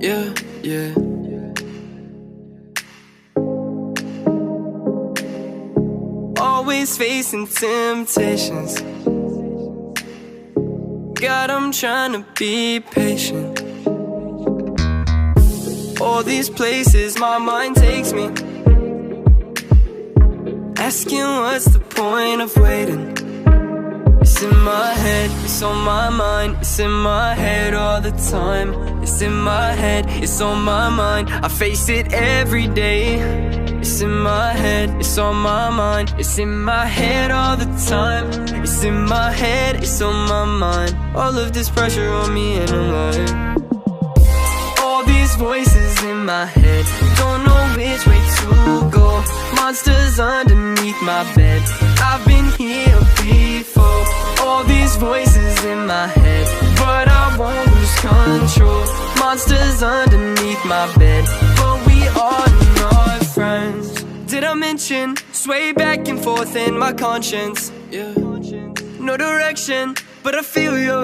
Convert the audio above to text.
Yeah, yeah. Always facing temptations. God, I'm trying to be patient. All these places my mind takes me, asking what's the point of waiting. It's in my head, it's on my mind. It's in my head all the time. It's in my head, it's on my mind. I face it every day. It's in my head, it's on my mind. It's in my head all the time. It's in my head, it's on my mind. All of this pressure on me and I'm like, all these voices in my head, don't know which way to go. Monsters underneath my bed, I've been here before. All these voices in my head, but I won't lose control. Monsters underneath my bed, but we are not friends. Did I mention, sway back and forth in my conscience? Yeah. No direction, but I feel your